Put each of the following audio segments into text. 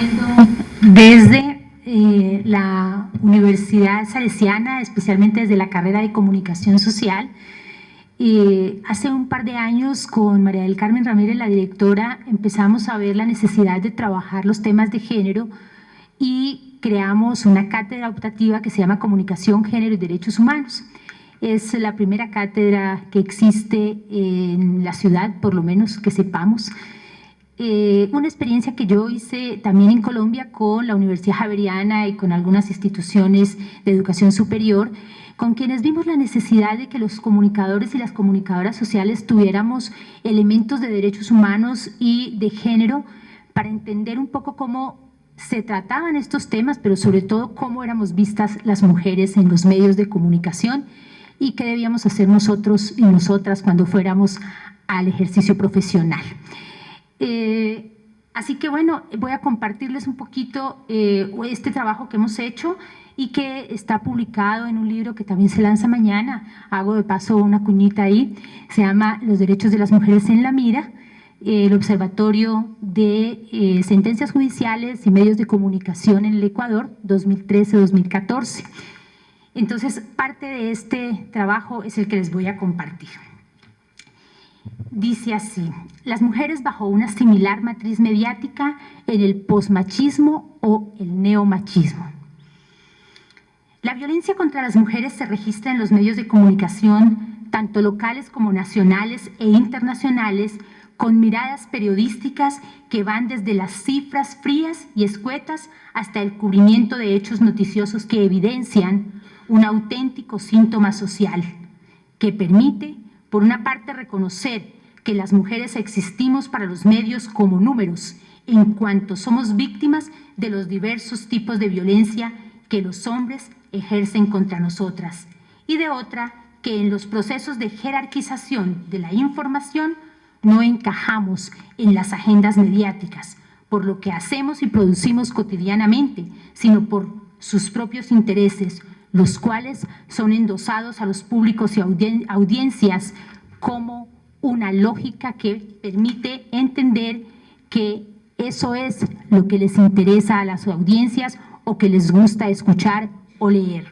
compartiendo desde la Universidad Salesiana, especialmente desde la carrera de Comunicación Social. Hace un par de años con María del Carmen Ramírez, la directora, empezamos a ver la necesidad de trabajar los temas de género y creamos una cátedra optativa que se llama Comunicación, Género y Derechos Humanos. Es la primera cátedra que existe en la ciudad, por lo menos que sepamos. Una experiencia que yo hice también en Colombia con la Universidad Javeriana y con algunas instituciones de educación superior, con quienes vimos la necesidad de que los comunicadores y las comunicadoras sociales tuviéramos elementos de derechos humanos y de género para entender un poco cómo se trataban estos temas, pero sobre todo cómo éramos vistas las mujeres en los medios de comunicación y qué debíamos hacer nosotros y nosotras cuando fuéramos al ejercicio profesional. Así que bueno, voy a compartirles un poquito este trabajo que hemos hecho y que está publicado en un libro que también se lanza mañana. Hago de paso una cuñita ahí, se llama Los derechos de las mujeres en la mira, el Observatorio de Sentencias Judiciales y Medios de Comunicación en el Ecuador, 2013-2014. Entonces, parte de este trabajo es el que les voy a compartir. Dice así: las mujeres bajo una similar matriz mediática en el posmachismo o el neomachismo. La violencia contra las mujeres se registra en los medios de comunicación, tanto locales como nacionales e internacionales, con miradas periodísticas que van desde las cifras frías y escuetas hasta el cubrimiento de hechos noticiosos que evidencian un auténtico síntoma social, que permite, por una parte, reconocer que las mujeres existimos para los medios como números, en cuanto somos víctimas de los diversos tipos de violencia que los hombres ejercen contra nosotras, y de otra, que en los procesos de jerarquización de la información no encajamos en las agendas mediáticas, por lo que hacemos y producimos cotidianamente, sino por sus propios intereses, los cuales son endosados a los públicos y audiencias como una lógica que permite entender que eso es lo que les interesa a las audiencias o que les gusta escuchar o leer.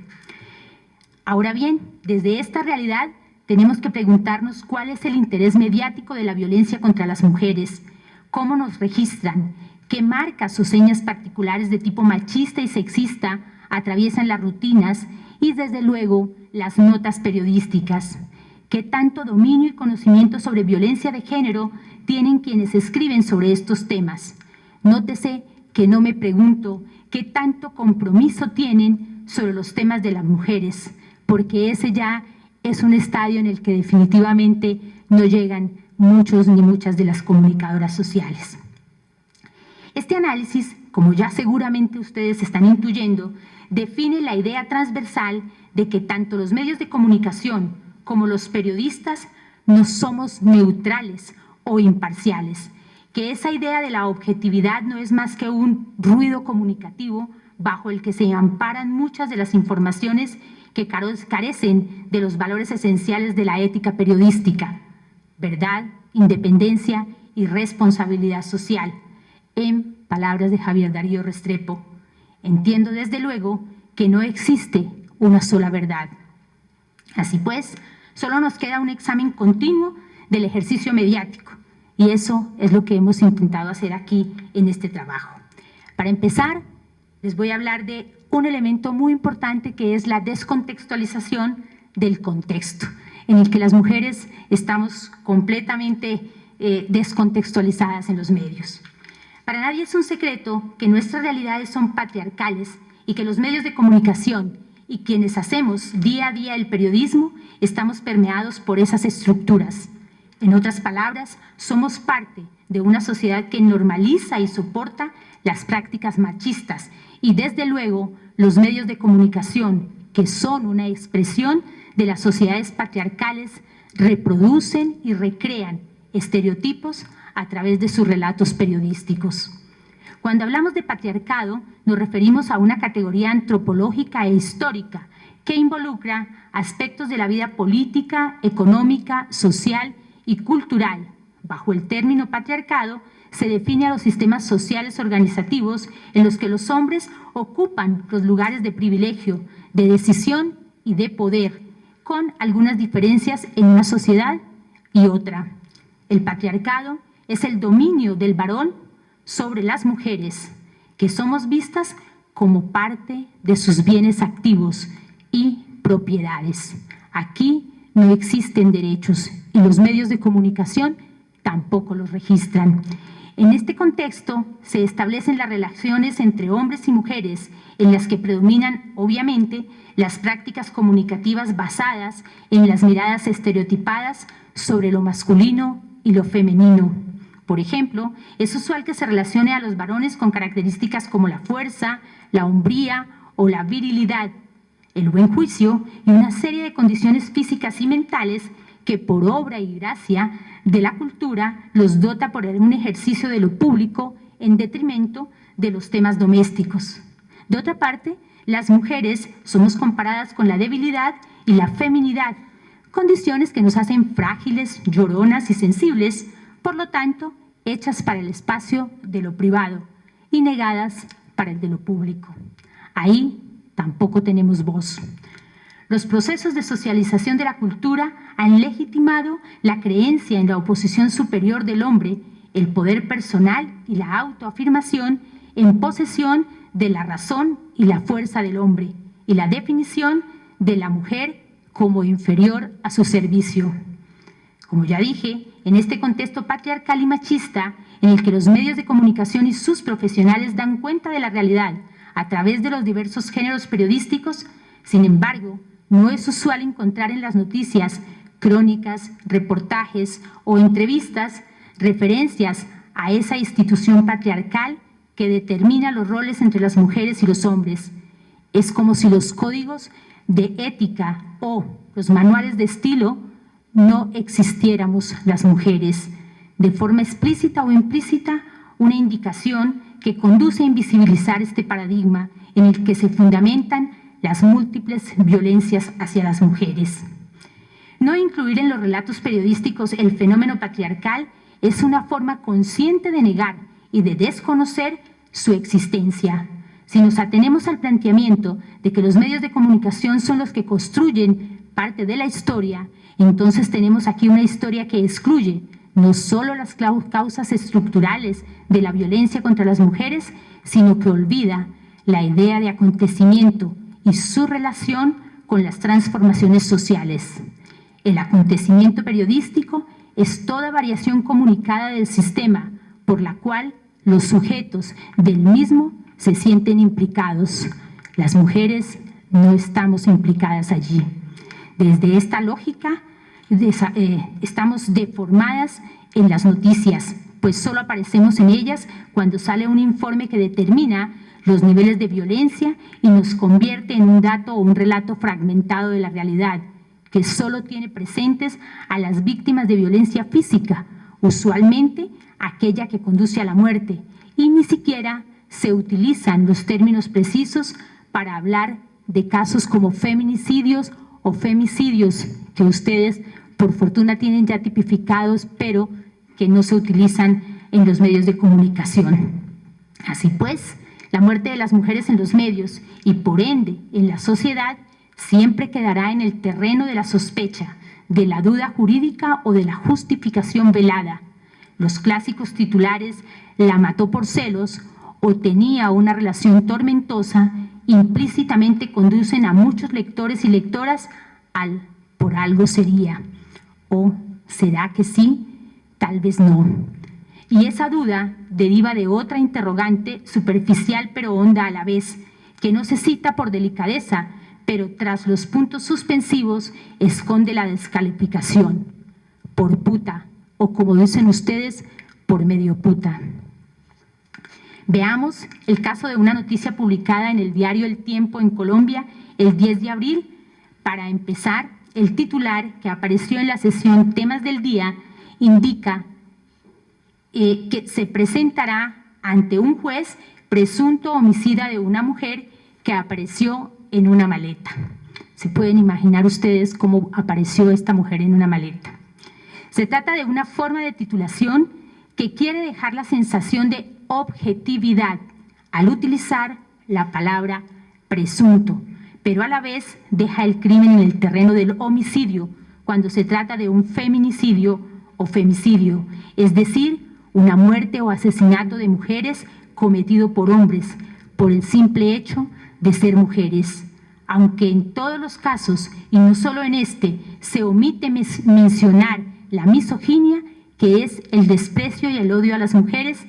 Ahora bien, desde esta realidad tenemos que preguntarnos cuál es el interés mediático de la violencia contra las mujeres, cómo nos registran, qué marcas o señas particulares de tipo machista y sexista atraviesan las rutinas y, desde luego, las notas periodísticas. ¿Qué tanto dominio y conocimiento sobre violencia de género tienen quienes escriben sobre estos temas? Nótese que no me pregunto qué tanto compromiso tienen sobre los temas de las mujeres, porque ese ya es un estadio en el que definitivamente no llegan muchos ni muchas de las comunicadoras sociales. Este análisis, como ya seguramente ustedes están intuyendo, define la idea transversal de que tanto los medios de comunicación como los periodistas no somos neutrales o imparciales, que esa idea de la objetividad no es más que un ruido comunicativo bajo el que se amparan muchas de las informaciones que carecen de los valores esenciales de la ética periodística: verdad, independencia y responsabilidad social. En palabras de Javier Darío Restrepo, entiendo desde luego que no existe una sola verdad. Así pues, solo nos queda un examen continuo del ejercicio mediático, y eso es lo que hemos intentado hacer aquí en este trabajo. Para empezar, les voy a hablar de un elemento muy importante, que es la descontextualización del contexto, en el que las mujeres estamos completamente descontextualizadas en los medios. Para nadie es un secreto que nuestras realidades son patriarcales y que los medios de comunicación y quienes hacemos día a día el periodismo estamos permeados por esas estructuras. En otras palabras, somos parte de una sociedad que normaliza y soporta las prácticas machistas, y desde luego los medios de comunicación, que son una expresión de las sociedades patriarcales, reproducen y recrean estereotipos a través de sus relatos periodísticos. Cuando hablamos de patriarcado, nos referimos a una categoría antropológica e histórica que involucra aspectos de la vida política, económica, social y cultural. Bajo el término patriarcado se define a los sistemas sociales organizativos en los que los hombres ocupan los lugares de privilegio, de decisión y de poder, con algunas diferencias en una sociedad y otra. El patriarcado es el dominio del varón sobre las mujeres, que somos vistas como parte de sus bienes activos y propiedades. Aquí no existen derechos y los medios de comunicación tampoco los registran. En este contexto se establecen las relaciones entre hombres y mujeres, en las que predominan, obviamente, las prácticas comunicativas basadas en las miradas estereotipadas sobre lo masculino y lo femenino. Por ejemplo, es usual que se relacione a los varones con características como la fuerza, la hombría o la virilidad, el buen juicio y una serie de condiciones físicas y mentales que por obra y gracia de la cultura los dota por un ejercicio de lo público en detrimento de los temas domésticos. De otra parte, las mujeres somos comparadas con la debilidad y la feminidad, condiciones que nos hacen frágiles, lloronas y sensibles, por lo tanto, hechas para el espacio de lo privado y negadas para el de lo público. Ahí tampoco tenemos voz. Los procesos de socialización de la cultura han legitimado la creencia en la oposición superior del hombre, el poder personal y la autoafirmación en posesión de la razón y la fuerza del hombre, y la definición de la mujer como inferior a su servicio. Como ya dije, en este contexto patriarcal y machista, en el que los medios de comunicación y sus profesionales dan cuenta de la realidad a través de los diversos géneros periodísticos, sin embargo, no es usual encontrar en las noticias, crónicas, reportajes o entrevistas referencias a esa institución patriarcal que determina los roles entre las mujeres y los hombres. Es como si los códigos de ética o los manuales de estilo no existiéramos las mujeres. De forma explícita o implícita, una indicación que conduce a invisibilizar este paradigma en el que se fundamentan las múltiples violencias hacia las mujeres. No incluir en los relatos periodísticos el fenómeno patriarcal es una forma consciente de negar y de desconocer su existencia. Si nos atenemos al planteamiento de que los medios de comunicación son los que construyen parte de la historia, entonces tenemos aquí una historia que excluye no solo las causas estructurales de la violencia contra las mujeres, sino que olvida la idea de acontecimiento y su relación con las transformaciones sociales. El acontecimiento periodístico es toda variación comunicada del sistema por la cual los sujetos del mismo se sienten implicados. Las mujeres no estamos implicadas allí. Desde esta lógica, estamos deformadas en las noticias, pues solo aparecemos en ellas cuando sale un informe que determina los niveles de violencia y nos convierte en un dato o un relato fragmentado de la realidad, que solo tiene presentes a las víctimas de violencia física, usualmente aquella que conduce a la muerte, y ni siquiera se utilizan los términos precisos para hablar de casos como feminicidios o femicidios, que ustedes por fortuna tienen ya tipificados, pero que no se utilizan en los medios de comunicación. Así pues, la muerte de las mujeres en los medios y por ende en la sociedad siempre quedará en el terreno de la sospecha, de la duda jurídica o de la justificación velada. Los clásicos titulares "la mató por celos" o "tenía una relación tormentosa" implícitamente conducen a muchos lectores y lectoras al "por algo sería" o "será que sí, tal vez no". Y esa duda deriva de otra interrogante superficial pero honda a la vez, que no se cita por delicadeza, pero tras los puntos suspensivos esconde la descalificación: por puta, o como dicen ustedes, por medio puta. Veamos el caso de una noticia publicada en el diario El Tiempo en Colombia el 10 de abril. Para empezar, el titular que apareció en la sesión Temas del Día indica que se presentará ante un juez presunto homicida de una mujer que apareció en una maleta. Se pueden imaginar ustedes cómo apareció esta mujer en una maleta. Se trata de una forma de titulación que quiere dejar la sensación de objetividad al utilizar la palabra presunto, pero a la vez deja el crimen en el terreno del homicidio cuando se trata de un feminicidio o femicidio, es decir, una muerte o asesinato de mujeres cometido por hombres por el simple hecho de ser mujeres. Aunque en todos los casos, y no solo en este, se omite mencionar la misoginia, que es el desprecio y el odio a las mujeres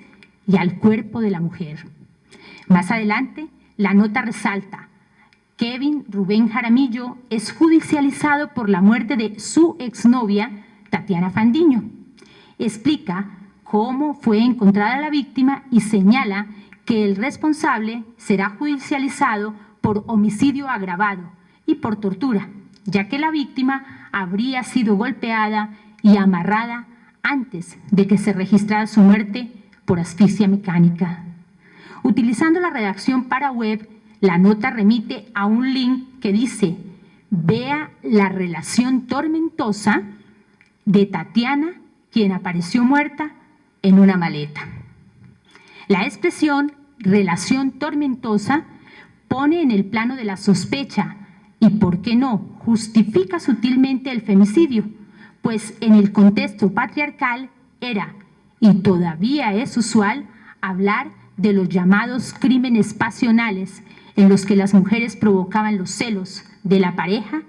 y al cuerpo de la mujer. Más adelante, la nota resalta: Kevin Rubén Jaramillo es judicializado por la muerte de su exnovia, Tatiana Fandiño. Explica cómo fue encontrada la víctima y señala que el responsable será judicializado por homicidio agravado y por tortura, ya que la víctima habría sido golpeada y amarrada antes de que se registrara su muerte por asfixia mecánica. Utilizando la redacción para web, la nota remite a un link que dice: vea la relación tormentosa de Tatiana, quien apareció muerta en una maleta. La expresión relación tormentosa pone en el plano de la sospecha y, ¿por qué no?, justifica sutilmente el femicidio, pues en el contexto patriarcal era y todavía es usual hablar de los llamados crímenes pasionales, en los que las mujeres provocaban los celos de la pareja,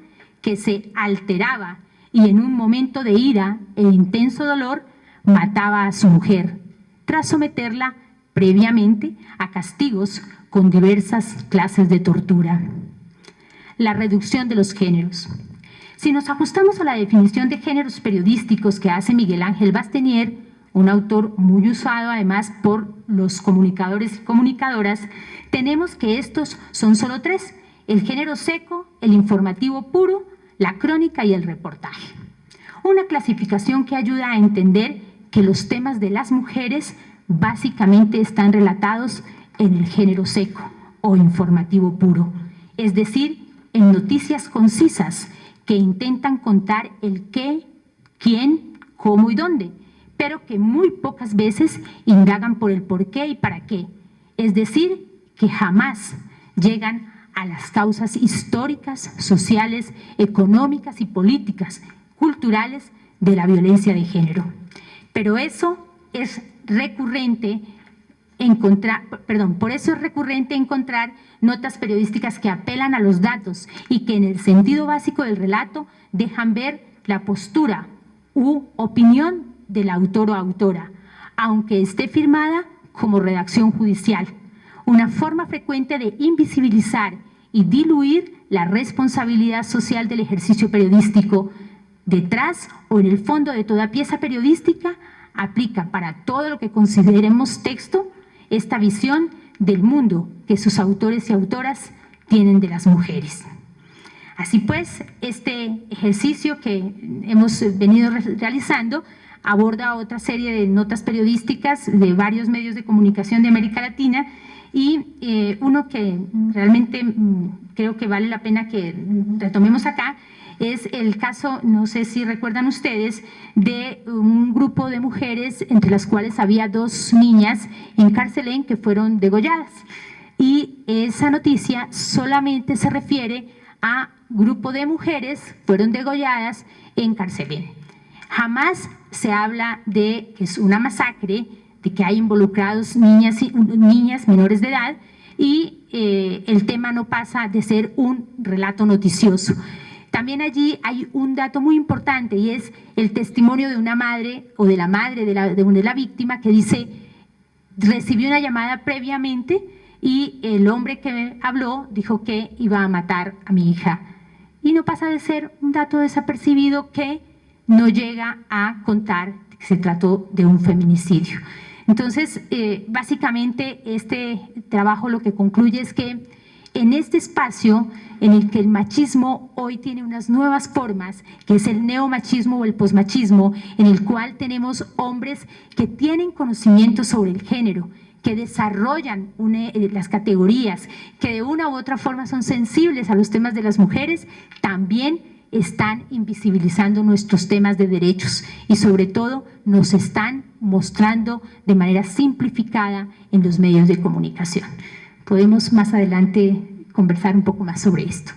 que se alteraba y en un momento de ira e intenso dolor mataba a su mujer, tras someterla previamente a castigos con diversas clases de tortura. La reducción de los géneros. Si nos ajustamos a la definición de géneros periodísticos que hace Miguel Ángel Bastenier, un autor muy usado además por los comunicadores y comunicadoras, tenemos que estos son solo tres: el género seco, el informativo puro, la crónica y el reportaje. Una clasificación que ayuda a entender que los temas de las mujeres básicamente están relatados en el género seco o informativo puro, es decir, en noticias concisas que intentan contar el qué, quién, cómo y dónde, pero que muy pocas veces indagan por el por qué y para qué, es decir, que jamás llegan a las causas históricas, sociales, económicas y políticas, culturales de la violencia de género. Pero eso es recurrente por eso es recurrente encontrar notas periodísticas que apelan a los datos y que en el sentido básico del relato dejan ver la postura u opinión del autor o autora, aunque esté firmada como redacción judicial, una forma frecuente de invisibilizar y diluir la responsabilidad social del ejercicio periodístico. Detrás o en el fondo de toda pieza periodística aplica para todo lo que consideremos texto esta visión del mundo que sus autores y autoras tienen de las mujeres. Así pues, este ejercicio que hemos venido realizando aborda otra serie de notas periodísticas de varios medios de comunicación de América Latina y uno que realmente creo que vale la pena que retomemos acá es el caso, no sé si recuerdan ustedes, de un grupo de mujeres entre las cuales había 2 niñas en Carcelén que fueron degolladas. Y esa noticia solamente se refiere a grupo de mujeres fueron degolladas en Carcelén. Jamás se habla de que es una masacre, de que hay involucrados niñas menores de edad y el tema no pasa de ser un relato noticioso. También allí hay un dato muy importante y es el testimonio de una madre o de la madre de la víctima que dice: recibió una llamada previamente y el hombre que habló dijo que iba a matar a mi hija. Y no pasa de ser un dato desapercibido que no llega a contar que se trató de un feminicidio. Entonces, básicamente este trabajo lo que concluye es que en este espacio en el que el machismo hoy tiene unas nuevas formas, que es el neomachismo o el posmachismo, en el cual tenemos hombres que tienen conocimiento sobre el género, que desarrollan las categorías, que de una u otra forma son sensibles a los temas de las mujeres, también están invisibilizando nuestros temas de derechos y sobre todo nos están mostrando de manera simplificada en los medios de comunicación. Podemos más adelante conversar un poco más sobre esto.